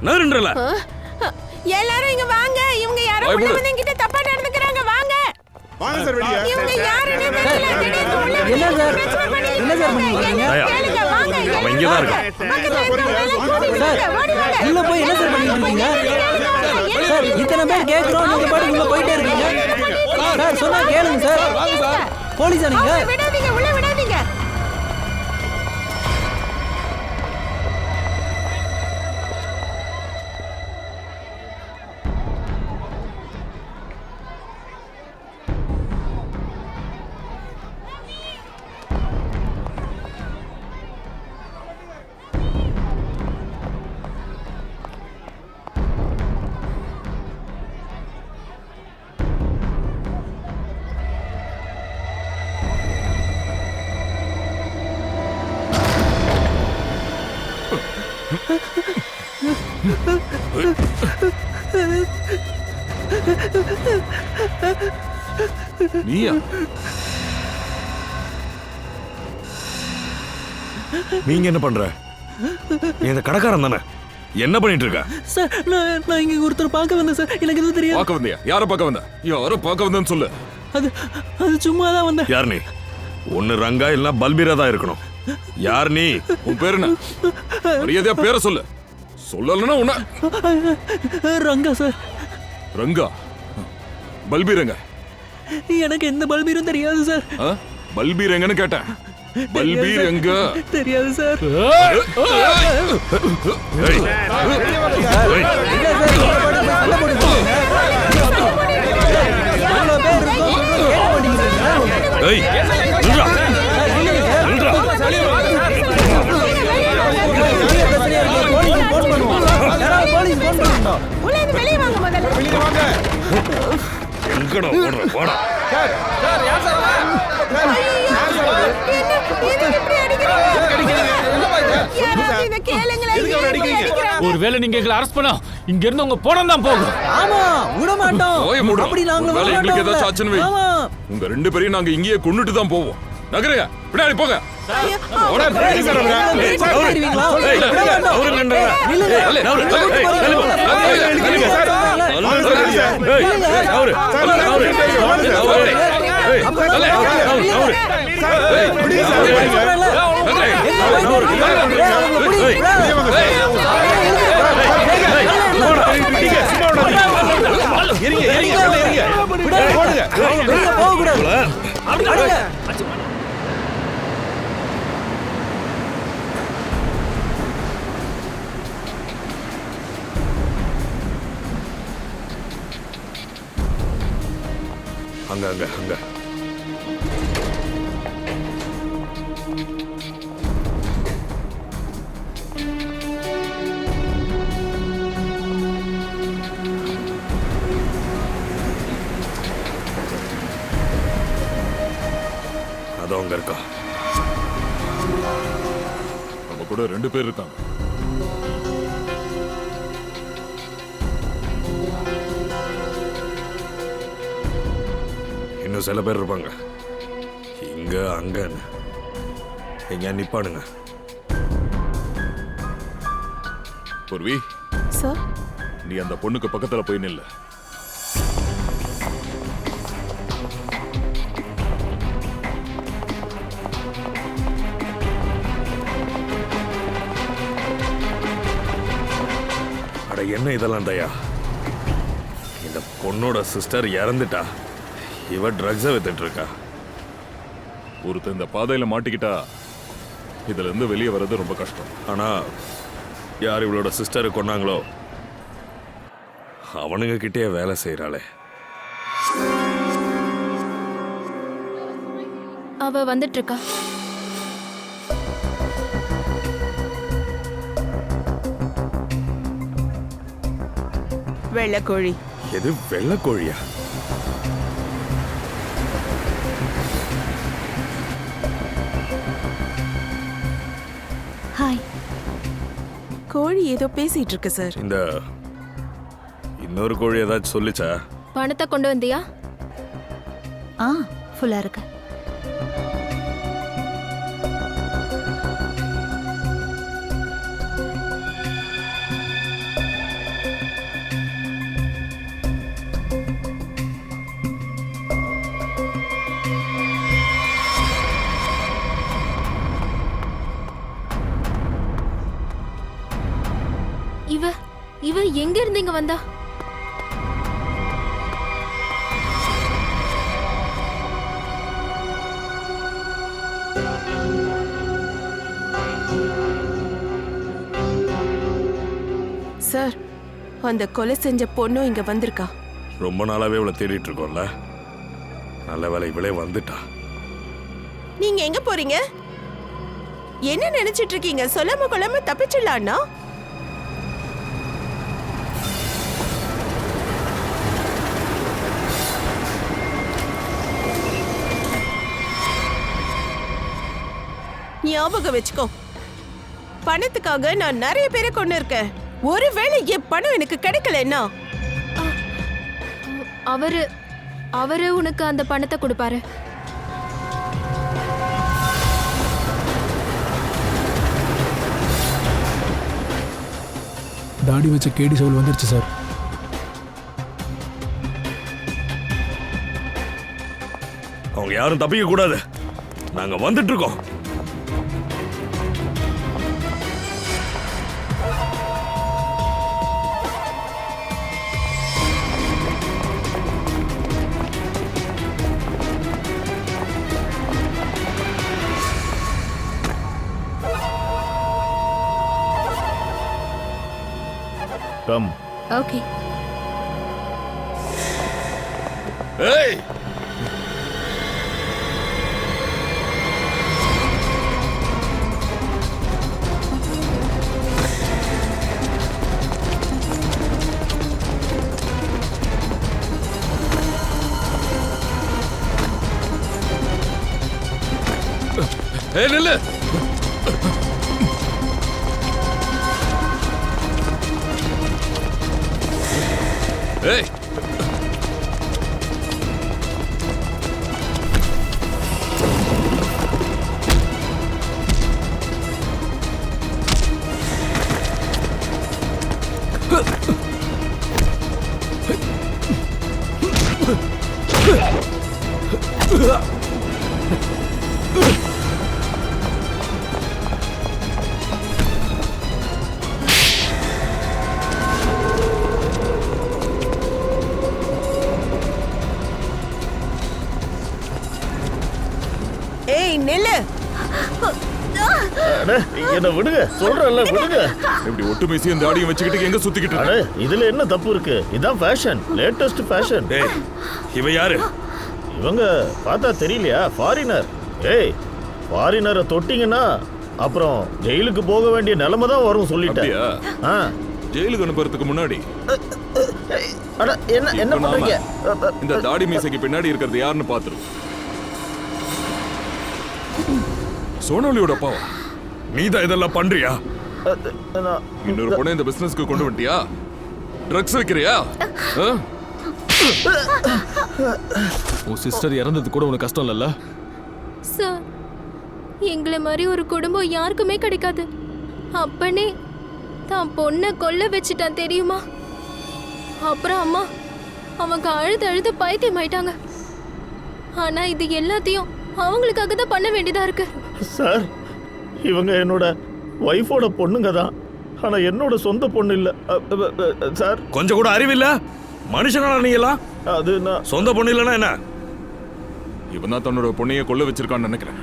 நகருன்றல. எல்லாரும் இங்க வாங்க. இவங்க யாரோ உள்ள வந்து என்கிட்ட தப்பா நடந்துக்கறாங்க. வாங்க சார், வெளிய. இவங்க யாருன்னு தெரியல. என்ன சார் பண்ணீங்க? கேளுங்க, வாங்க. அவன் இங்க தான் இருக்கான். உள்ள போய் என்ன சார் பண்ணிட்டு இருக்கீங்க? சார் இத்தனை பேர் கேக்குறோம், நீங்க பாட்டு உள்ள போயிட்டே இருக்கீங்க. சார் சொன்னா கேளுங்க சார். போலீஸா நீங்க? விடாதீங்க, உள்ள விடாதீங்க. நீயா? நீங்க என்ன பண்ற? நீ இந்த கடைக்காரன் தானே? என்ன பண்ணிட்டு இருக்க? சார் நான் இங்க ஒருத்தர் பார்க்க வந்தேன் சார். எனக்கு எதுவும் தெரியாது. பார்க்க வந்தியா? யாரை பார்க்க வந்த? யாரை பார்க்க வந்தேன்னு சொல்லு. அது சும்மா தான் வந்தேன். யார் நீ? ஒன்னு ரங்கா இல்ல பல்பீரா தான் இருக்கணும். யார் நீ? உன் பேர் என்ன? மரியாதையா பேரை சொல்லு. சொல்லலன்னா உன்ன. ரங்கா சார். ரங்கா? பல்பீர் எங்க? எனக்கு எந்த பல்பீரும் தெரியாது சார். பல்பீர் எங்கன்னு கேட்டேன். பல்பீர் எங்க? தெரியாது சார். எந்த எங்கடா ஓடுற போடா ஒருவேளை நீங்க எங்களை அரெஸ்ட் பண்ணா இங்க இருந்து உங்க போனம் தான் போகும். ஆமா விட மாட்டோம். அப்படி நாங்க ஒருவேளை எங்களுக்கு ஏதாச்சும் ஆச்சுன்னு வை. ஆமா. உங்க 2 பேரையும் நாங்க இங்கேயே கொன்னுட்டு தான் போவோம். நகருங்க, பின்னாடி போங்க. அங்க அங்க அங்க அதோ அங்க இருக்கா. நம்ம கூட 2 பேர் இருக்காங்க. இன்னும் சில பேர் இருப்பாங்க இங்க அங்க எங்க நிப்பானுங்க. பூர்வி, சார் நீ அந்த பொண்ணுக்கு பக்கத்துல போய் நில்லு. அட என்ன இதெல்லாம் தயா? இந்த பொண்ணோட சிஸ்டர் இறந்துட்டா, இவ ட்ரக்ஸை வித்துட்டு இருக்கா. ஒருத்தர் இந்த பாதையில மாட்டிக்கிட்டா இதுல இருந்து வெளியே வர்றது ரொம்ப கஷ்டம். ஆனா யார் இவளோட சிஸ்டரை கொன்னாங்களோ அவனுங்க கிட்டே வேலை செய்யறாளே. அவ வந்துட்டு இருக்கா. வெள்ளக்கோழி. எது வெள்ளக்கோழியா? ஹாய். கோழி ஏதோ பேசிட்டு இருக்கு சார். இந்த இன்னொரு கோழி ஏதாச்சும் சொல்லிச்சா? பணத்தை கொண்டு வந்தியா? ஃபுல்லா இருக்கு. இவ எங்க இருந்து இங்க வந்தா? சார், அந்த கொலை செஞ்ச பொண்ணும் இங்க வந்திருக்கா. ரொம்ப நாளாவே இவளை தேடிட்டு இருக்கோம்ல. நல்ல வேலை இவளே வந்துட்டா. நீங்க எங்க போறீங்க? என்ன நினைச்சிட்டு இருக்கீங்க? சொல்லாம கொள்ளாம தப்பிச்சிடலான்னா? ஞாபகம் வச்சுக்கோ, பணத்துக்காக நான் நிறைய பேரை கொண்டு இருக்கேன். ஒருவேளை என் பணம் எனக்கு கிடைக்கலன்னா அவரு உனக்கு அந்த பணத்தை கொடுப்பாரு. தாடி வச்ச கேடி சவுல் வந்துருச்சு சார். அவங்க யாரும் தப்பிக்க கூடாது. நாங்க வந்துட்டு இருக்கோம். கம். ஓகே. ஏய், ஏய் நில்லு. ஏய் ஏய் நில்லு. என்ன விடுங்க, சொல்றேன்ல விடுங்க. இப்படி ஒட்டு மீசியும் தாடியும் வச்சுக்கிட்டு எங்க சுத்திக்கிட்டு அட இருக்க? இதுல என்ன தப்பு இருக்கு? இதான் ஃபேஷன், லேட்டஸ்ட் ஃபேஷன். டேய் இவ யாரு? இவங்க பார்த்தா தெரியலையா? ஃபாரினர். ஏய் ஃபாரினரை தொட்டிங்கன்னா அப்புறம் ஜெயிலுக்கு போக வேண்டிய நிலைமை தான் வரும் சொல்லிட்டேன். அப்படியா? ஜெயிலுக்கு அனுப்புறதுக்கு முன்னாடி அட என்ன என்ன இப்ப நாம பண்றீங்க? இந்த தாடி மீசைக்கு பின்னாடி இருக்கிறது யாருன்னு பாத்துரு. சோனாலியோட அப்பாவா? நீதான் இதெல்லாம் பண்றியா? இன்னொரு பொண்ணை இந்த பிசினஸ்க்கு கொண்டு வந்துட்டியா? ட்ரக்ஸ் வைக்கிறியா? உன் சிஸ்டர் இறந்தது கூட உனக்கு கஷ்டம் இல்லைல்ல? சார், எங்களை மாதிரி ஒரு குடும்பம் யாருக்குமே கிடைக்காது. அப்பனே தான் பொண்ணை கொல்ல வச்சுட்டான் தெரியுமா? அப்புறம் அம்மா அவங்க அழுது அழுது பைத்தியம் ஆயிட்டாங்க. ஆனா இது எல்லாத்தையும் அவங்களுக்காக தான் பண்ண வேண்டியதா இருக்கு. சார் இவங்க என்னோட ஒய்ஃபோட பொண்ணுங்க தான், ஆனா என்னோட சொந்த பொண்ணு இல்ல சார். கொஞ்சம் கூட அறிவில்ல மனுஷனா நீ எல்லாம்? அது நான் சொந்த பொண்ணு இல்லைன்னா என்ன? இவன் தான் தன்னோட பொண்ணைய கொல்ல வச்சிருக்கான்னு நினைக்கிறேன்.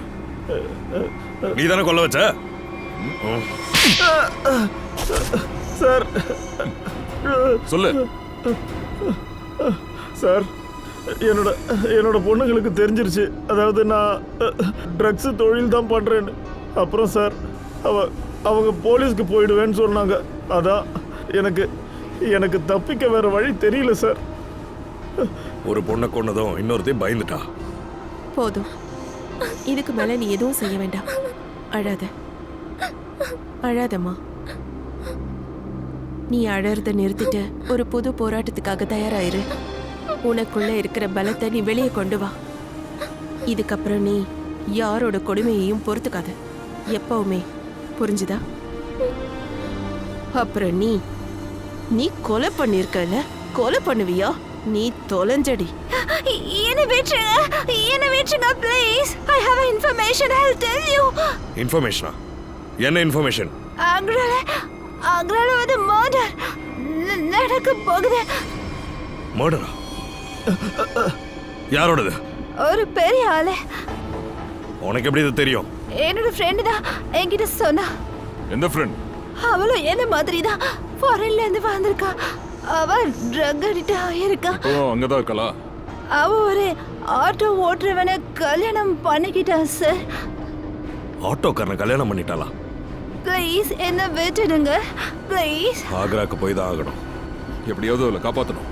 நீ தானே கொல்ல வச்ச? சார் சொல்லு. சார் என்னோட பொண்ணுங்களுக்கு தெரிஞ்சிருச்சு, அதாவது நான் ட்ரக்ஸ் தொழில் தான் பண்றேன்னு. அப்புறம் சார் அவங்க போலீஸ்க்கு போயிடுவேன்னு சொன்னாங்க. அதான் எனக்கு தப்பிக்க வேற வழி தெரியல சார். ஒரு பொண்ணை கொன்னதும் இன்னொருத்தையும் பயந்துட்டா. போதும், இதுக்கு மேல நீ எதுவும் செய்ய வேண்டாம். அழாதம்மா. நீ அழறத நிறுத்திட்டு ஒரு புது போராட்டத்துக்காக தயாராயிரு. உனக்குள்ள இருக்கிற பலத்தை நீ வெளியே கொண்டு வா. இதுக்கப்புறம் நீ யாரோட கொடுமையையும் பொறுத்துக்காத எப்பவுமே, புரிஞ்சுதா? அப்புறம் நீ கொலை பண்ணிருக்கல, கொலை பண்ணுவியா? நீ தொலைஞ்சடி. என்ன விட்டுருங்க please. I have information. I will tell you. இன்ஃபர்மேஷனா? என்ன இன்ஃபர்மேஷன்? அங்கரால வந்து மர்டர் நடக்க போகுது. மர்டரா? யாரோடது? ஒரு பெரிய ஆளு. உனக்கு எப்படி இது தெரியும்? என்னோட ஃப்ரெண்ட் தான் என்கிட்ட சொன்னா. எந்த ஃப்ரெண்ட்? அவளும் என்ன மாதிரி தான் ஃபாரின்ல இருந்து வந்திருக்கா. அவ ட்ரக் அடிக்ட் ஆயிருக்கா. ஓ, அங்கதான் இருக்கலா? அவ ஒரு ஆட்டோ ஓட்டுறவனை கல்யாணம் பண்ணிக்கிட்டா சார். ஆட்டோக்காரனை கல்யாணம் பண்ணிட்டாளா? ப்ளீஸ் என்ன விட்டுடுங்க ப்ளீஸ். ஆக்ராக்கு போய் தான் ஆகணும். எப்படியாவது அவளை காப்பாற்றணும்.